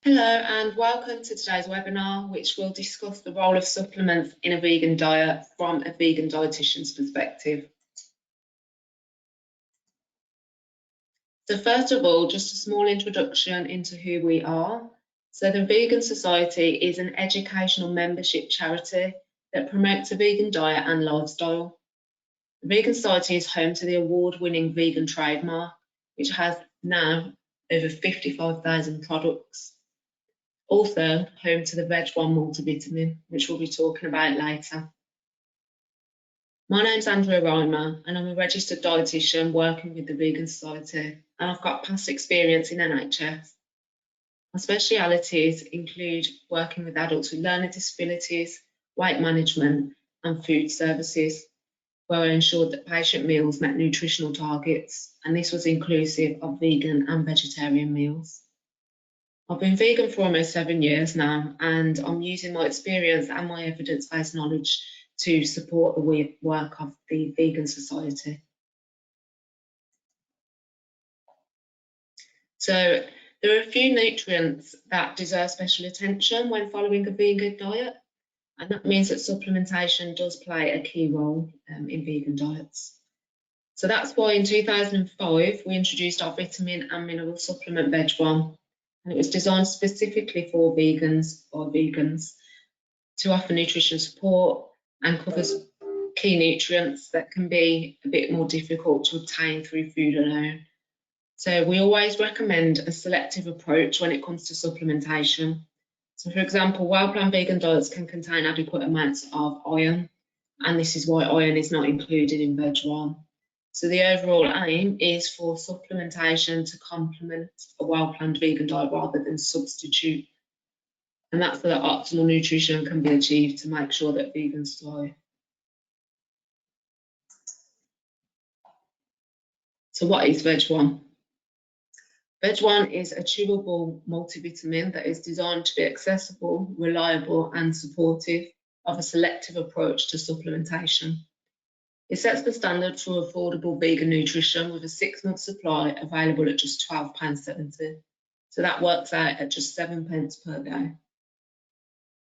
Hello and welcome to today's webinar, which will discuss the role of supplements in a vegan diet from a vegan dietitian's perspective. So first of all, just a small introduction into who we are. So the Vegan Society is an educational membership charity that promotes a vegan diet and lifestyle. The Vegan Society is home to the award-winning vegan trademark, which has now over 55,000 products. Also home to the Veg One multivitamin, which we'll be talking about later. My name's Andrea Rymer and I'm a registered dietitian working with the Vegan Society, and I've got past experience in NHS. My specialities include working with adults with learning disabilities, weight management and food services, where I ensured that patient meals met nutritional targets, and this was inclusive of vegan and vegetarian meals. I've been vegan for almost 7 years now, and I'm using my experience and my evidence-based knowledge to support the work of the Vegan Society. So there are a few nutrients that deserve special attention when following a vegan diet, and that means that supplementation does play a key role in vegan diets. So that's why in 2005 we introduced our vitamin and mineral supplement Veg One, and it was designed specifically for vegans or vegans to offer nutrition support and covers key nutrients that can be a bit more difficult to obtain through food alone. So we always recommend a selective approach when it comes to supplementation. So for example, well-planned vegan diets can contain adequate amounts of iron, and this is why iron is not included in Veg One. So the overall aim is for supplementation to complement a well-planned vegan diet rather than substitute. And that's so that optimal nutrition can be achieved to make sure that vegans thrive. So what is Veg One? Veg One is a chewable multivitamin that is designed to be accessible, reliable and supportive of a selective approach to supplementation. It sets the standard for affordable vegan nutrition with a 6-month supply available at just £12.70. So that works out at just 7 pence per day.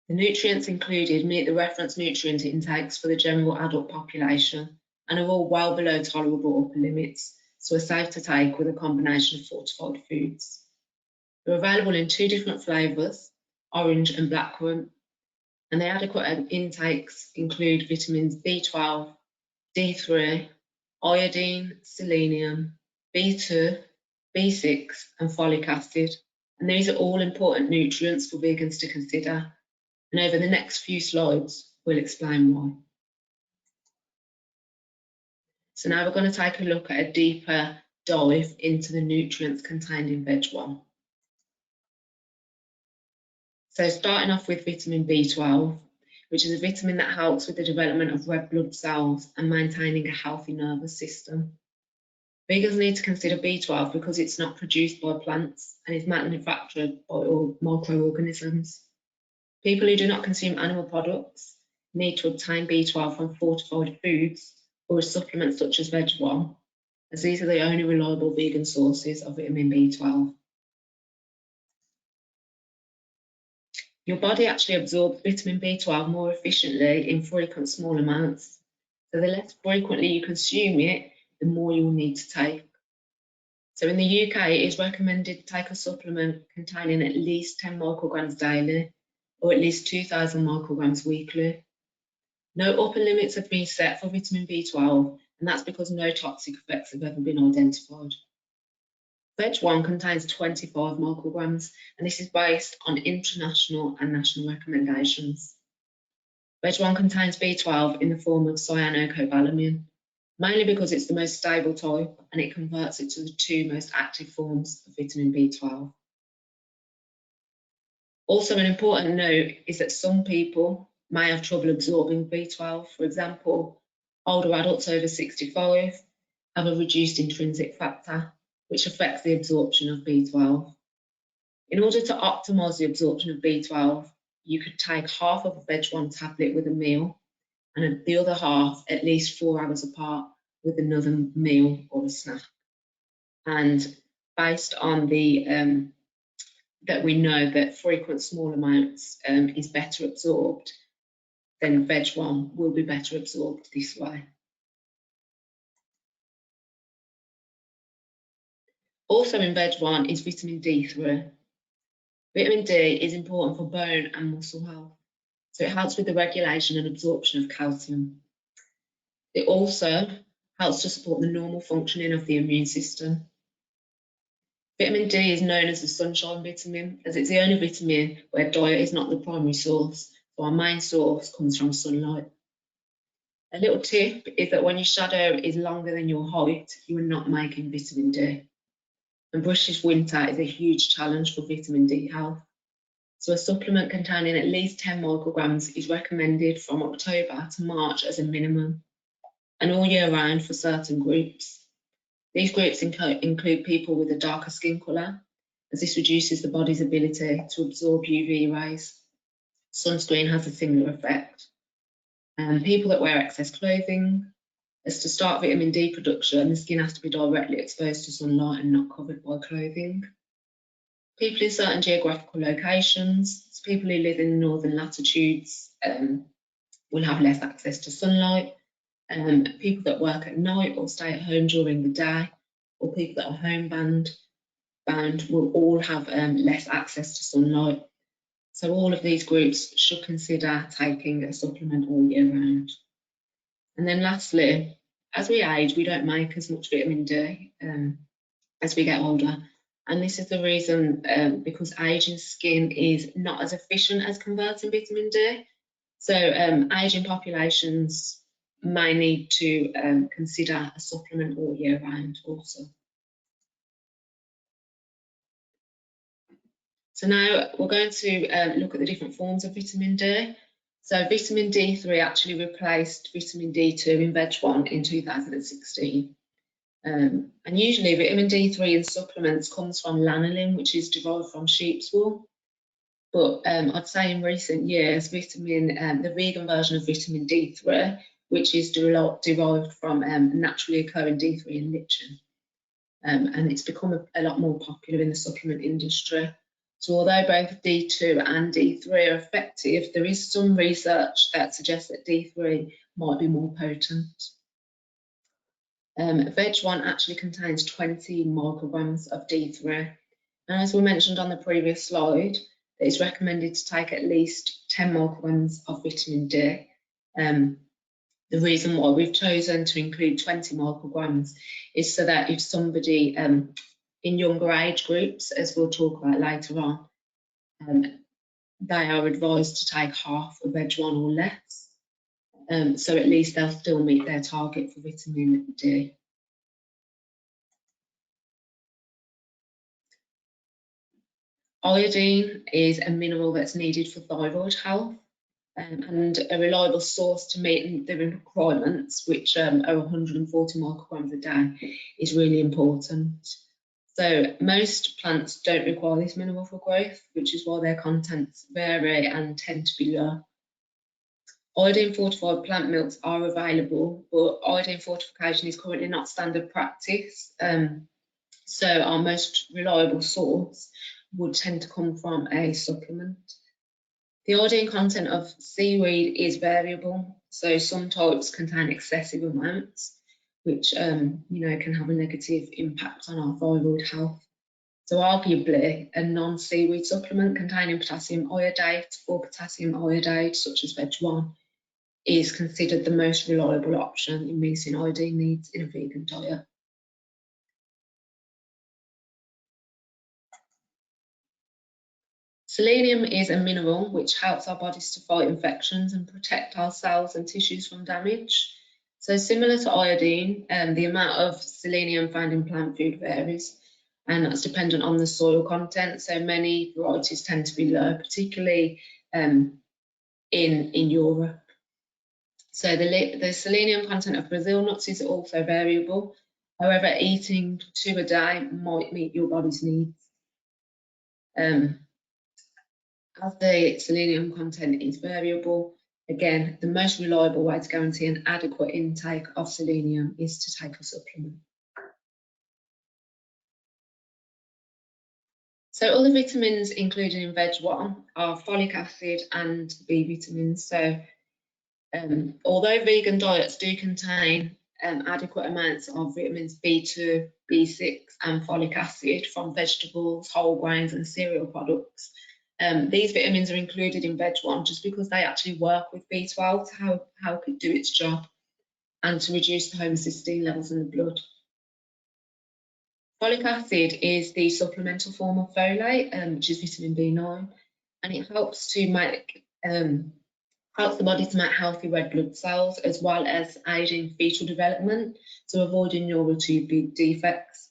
The nutrients included meet the reference nutrient intakes for the general adult population and are all well below tolerable upper limits, so are safe to take with a combination of fortified foods. They're available in 2 different flavours, orange and blackcurrant, and the adequate intakes include vitamins B12, D3, iodine, selenium, B2, B6 and folic acid, and these are all important nutrients for vegans to consider, and over the next few slides we'll explain why. So now we're going to take a look at a deeper dive into the nutrients contained in Veg One. So starting off with vitamin B12, which is a vitamin that helps with the development of red blood cells and maintaining a healthy nervous system. Vegans need to consider B12 because it's not produced by plants and is manufactured by microorganisms. People who do not consume animal products need to obtain B12 from fortified foods or a supplement such as Veg One, as these are the only reliable vegan sources of vitamin B12. Your body actually absorbs vitamin B12 more efficiently in frequent small amounts. So the less frequently you consume it, the more you'll need to take. So in the UK, it is recommended to take a supplement containing at least 10 micrograms daily or at least 2,000 micrograms weekly. No upper limits have been set for vitamin B12, and that's because no toxic effects have ever been identified. Veg One contains 25 micrograms, and this is based on international and national recommendations. Veg One contains B12 in the form of cyanocobalamin, mainly because it's the most stable type and it converts it to the 2 most active forms of vitamin B12. Also, an important note is that some people may have trouble absorbing B12. For example, older adults over 65 have a reduced intrinsic factor, which affects the absorption of B12. In order to optimise the absorption of B12, you could take half of a Veg One tablet with a meal and the other half at least 4 hours apart with another meal or a snack. And based on the that we know that frequent small amounts is better absorbed, then Veg One will be better absorbed this way. Also in Veg One is vitamin D3. Vitamin D is important for bone and muscle health, so it helps with the regulation and absorption of calcium. It also helps to support the normal functioning of the immune system. Vitamin D is known as the sunshine vitamin, as it's the only vitamin where diet is not the primary source, so our main source comes from sunlight. A little tip is that when your shadow is longer than your height, you are not making vitamin D. And British winter is a huge challenge for vitamin D health. So a supplement containing at least 10 micrograms is recommended from October to March as a minimum, and all year round for certain groups. These groups include people with a darker skin colour, as this reduces the body's ability to absorb UV rays. Sunscreen has a similar effect. And people that wear excess clothing, as to start vitamin D production, the skin has to be directly exposed to sunlight and not covered by clothing. People in certain geographical locations, so people who live in northern latitudes will have less access to sunlight. People that work at night or stay at home during the day, or people that are homebound will all have less access to sunlight. So all of these groups should consider taking a supplement all year round. And then lastly, as we age, we don't make as much vitamin D as we get older. And this is the reason because aging skin is not as efficient as converting vitamin D. So aging populations may need to consider a supplement all year round also. So now we're going to look at the different forms of vitamin D. So vitamin D3 actually replaced vitamin D2 in Veg One in 2016. And usually vitamin D3 in supplements comes from lanolin, which is derived from sheep's wool. But I'd say in recent years, the vegan version of vitamin D3, which is derived from naturally occurring D3 in lichen. And it's become a lot more popular in the supplement industry. So although both D2 and D3 are effective, there is some research that suggests that D3 might be more potent. Veg One actually contains 20 micrograms of D3. And as we mentioned on the previous slide, it's recommended to take at least 10 micrograms of vitamin D. The reason why we've chosen to include 20 micrograms is so that if somebody in younger age groups, as we'll talk about later on, they are advised to take half of Veg One or less. So at least they'll still meet their target for vitamin D. Iodine is a mineral that's needed for thyroid health and a reliable source to meet the requirements, which are 140 micrograms a day, is really important. So most plants don't require this mineral for growth, which is why their contents vary and tend to be low. Iodine fortified plant milks are available, but iodine fortification is currently not standard practice. So our most reliable source would tend to come from a supplement. The iodine content of seaweed is variable, so some types contain excessive amounts, which can have a negative impact on our thyroid health. So arguably, a non-seaweed supplement containing potassium iodate or potassium iodide, such as Veg One, is considered the most reliable option in meeting iodine needs in a vegan diet. Selenium is a mineral which helps our bodies to fight infections and protect our cells and tissues from damage. So similar to iodine, the amount of selenium found in plant food varies, and that's dependent on the soil content. So many varieties tend to be low, particularly in Europe. So the selenium content of Brazil nuts is also variable. However, eating 2 a day might meet your body's needs. As the selenium content is variable, again, the most reliable way to guarantee an adequate intake of selenium is to take a supplement. So other vitamins included in Veg One are folic acid and B vitamins. So although vegan diets do contain adequate amounts of vitamins B2, B6 and folic acid from vegetables, whole grains and cereal products, these vitamins are included in Veg One just because they actually work with B12 to help it do its job and to reduce the homocysteine levels in the blood. Folic acid is the supplemental form of folate, which is vitamin B9, and it helps to make helps the body to make healthy red blood cells, as well as aiding fetal development, so avoiding neural tube defects.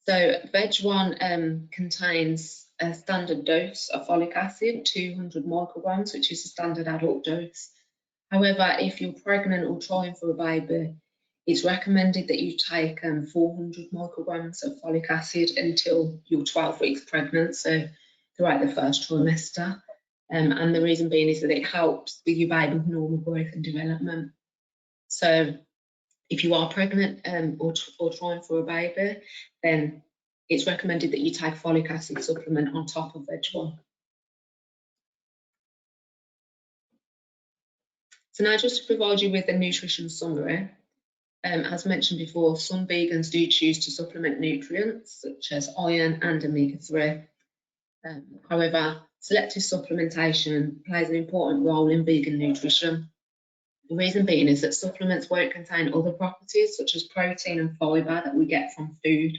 So Veg One contains a standard dose of folic acid, 200 micrograms, which is a standard adult dose. However, if you're pregnant or trying for a baby, it's recommended that you take 400 micrograms of folic acid until you're 12 weeks pregnant, so throughout the first trimester. And the reason being is that it helps with your baby's normal growth and development. So if you are pregnant or trying for a baby, then it's recommended that you take folic acid supplement on top of Veg One. So now just to provide you with a nutrition summary, as mentioned before, some vegans do choose to supplement nutrients such as iron and omega-3. However, selective supplementation plays an important role in vegan nutrition. The reason being is that supplements won't contain other properties such as protein and fibre that we get from food.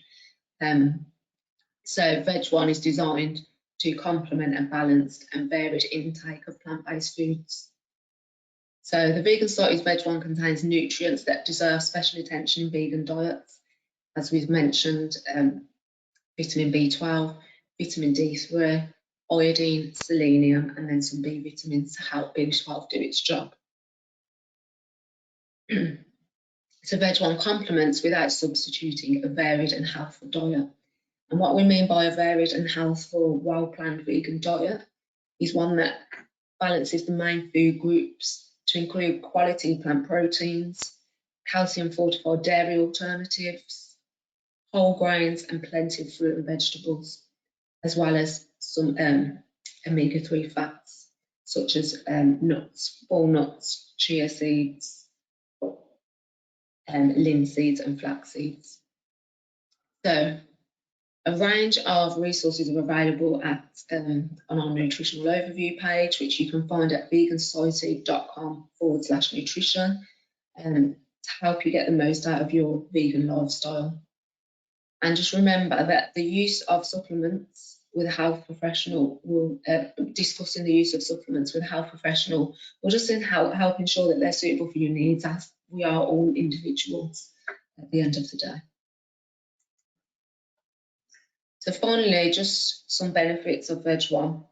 So Veg One is designed to complement a balanced and varied intake of plant-based foods. So the vegan Society's Veg One contains nutrients that deserve special attention in vegan diets. As we've mentioned, vitamin B12, vitamin D3, iodine, selenium, and then some B vitamins to help B12 do its job. So Veg One complements without substituting a varied and healthful diet. And what we mean by a varied and healthful, well-planned vegan diet is one that balances the main food groups to include quality plant proteins, calcium-fortified dairy alternatives, whole grains and plenty of fruit and vegetables, as well as some omega-3 fats, such as nuts, walnuts, chia seeds, linseeds and flax seeds. So a range of resources are available on our nutritional overview page, which you can find at vegansociety.com/nutrition, to help you get the most out of your vegan lifestyle. And just remember that the use of supplements with a health professional discussing the use of supplements with a health professional will just help ensure that they're suitable for your needs, as we are all individuals at the end of the day. So finally, just some benefits of Veg One.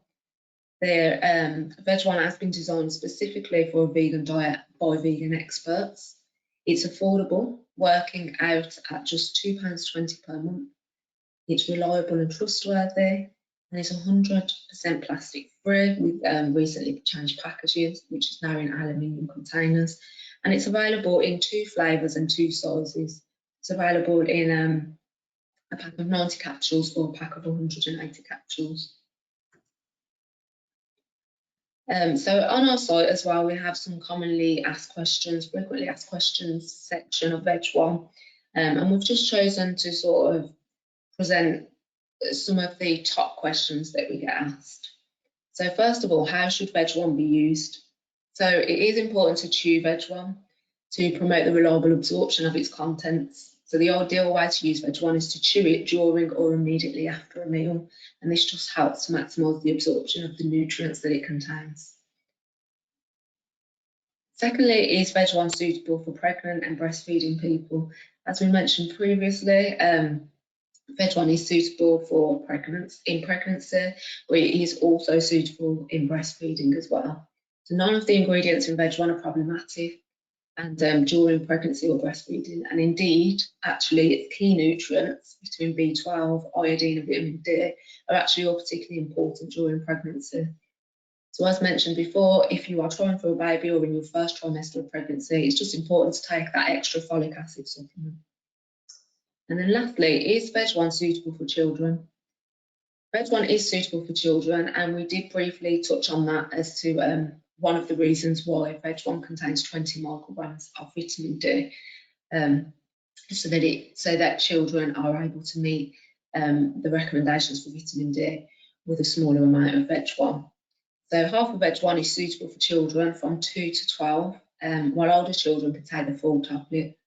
Veg One has been designed specifically for a vegan diet by vegan experts. It's affordable, working out at just £2.20 per month. It's reliable and trustworthy, and it's 100% plastic free with recently changed packaging, which is now in aluminium containers. And it's available in 2 flavours and 2 sizes. It's available in a pack of 90 capsules or a pack of 180 capsules. So on our site as well, we have some frequently asked questions section of Veg One, and we've just chosen to sort of present some of the top questions that we get asked. So first of all, how should Veg One be used? So it is important to chew Veg One to promote the reliable absorption of its contents. So the ideal way to use Veg One is to chew it during or immediately after a meal, and this just helps to maximise the absorption of the nutrients that it contains. Secondly, is Veg One suitable for pregnant and breastfeeding people? As we mentioned previously, Veg One is suitable for pregnancy, but it is also suitable in breastfeeding as well. So none of the ingredients in Veg One are problematic and during pregnancy or breastfeeding, and indeed, actually, its key nutrients, vitamin B12, iodine and vitamin D, are actually all particularly important during pregnancy. So as mentioned before, if you are trying for a baby or in your first trimester of pregnancy, it's just important to take that extra folic acid supplement. And then lastly, is Veg One suitable for children? Veg One is suitable for children, and we did briefly touch on that as to one of the reasons why Veg One contains 20 micrograms of vitamin D, so that children are able to meet the recommendations for vitamin D with a smaller amount of Veg One. So half of Veg One is suitable for children from 2 to 12, while older children can take the full tablet.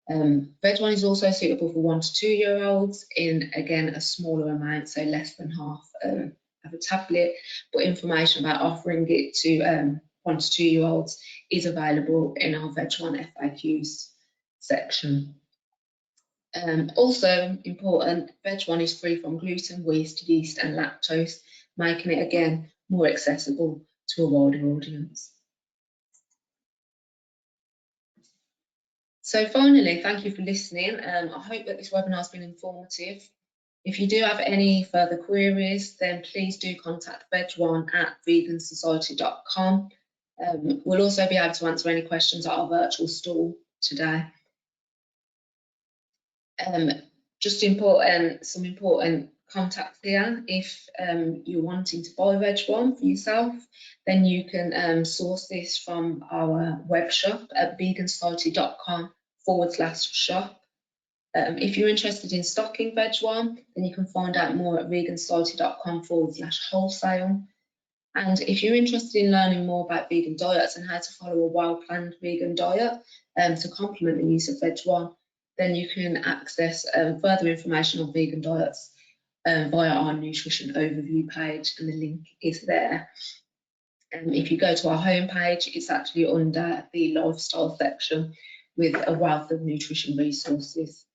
Veg One is also suitable for 1 to 2 year olds in, again, a smaller amount, so less than half of a tablet, but information about offering it to 1 to 2 year olds is available in our Veg One FAQs section. Also important, Veg One is free from gluten, yeast and lactose, making it again more accessible to a wider audience. So finally, thank you for listening. I hope that this webinar has been informative. If you do have any further queries, then please do contact Veg One at vegansociety.com. We'll also be able to answer any questions at our virtual stall today. Just some important contacts here. If you're wanting to buy Veg One for yourself, then you can source this from our web shop at vegansociety.com/shop. If you're interested in stocking Veg One, then you can find out more at vegansociety.com/wholesale. And if you're interested in learning more about vegan diets and how to follow a well-planned vegan diet to complement the use of Veg One, then you can access further information on vegan diets via our nutrition overview page, and the link is there. If you go to our homepage, it's actually under the lifestyle section with a wealth of nutrition resources.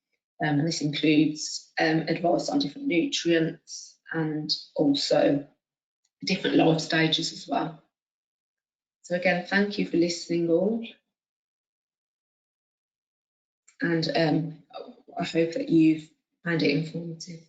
And this includes advice on different nutrients and also different life stages as well. So again, thank you for listening all. And I hope that you've found it informative.